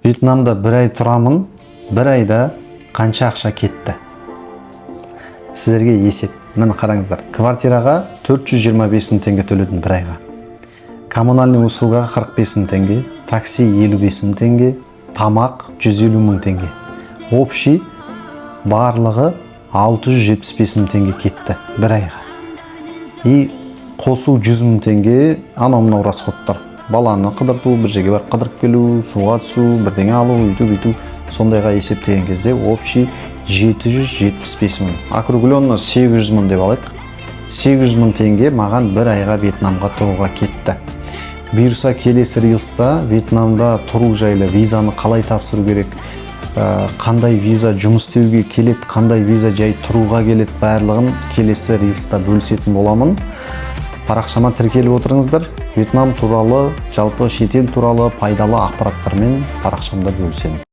Вьетнамда бір ай тұрамын, бір айда қанша ақша кетті? Сіздерге есеп. Міне қараңыздар. Квартираға 425 мың теңге төледім бір айға. Коммунальный услугаға 45 мың теңге, такси 55 мың теңге, тамақ 150 мың теңге. Общий барлығы 675 мың теңге кетті бір айға. И қосу 100 мың теңге анау-мынау расходтар. Баланы қыдырту, бір жерге барып қыдырып келу, суға түсу, бірдеңе алу, үйту, сондайға есептеген кезде общий 775 мың. Округленно 800 мың деп алайық. 800 мың теңге маған бір айға Вьетнамға тұруға кетті. Бұйырса келесі рилста Вьетнамда тұру жайлы визаны қалай тапсыру керек, қандай виза жұмыс істеуге келет, қандай виза жай тұруға келет, барлығын келесі рилста бөлісетін боламын. Парақшама тіркеліп отырыңыздар. Вьетнам туралы, жалпы шетел туралы пайдалы ақпараттармен парақшамда бөлісемін.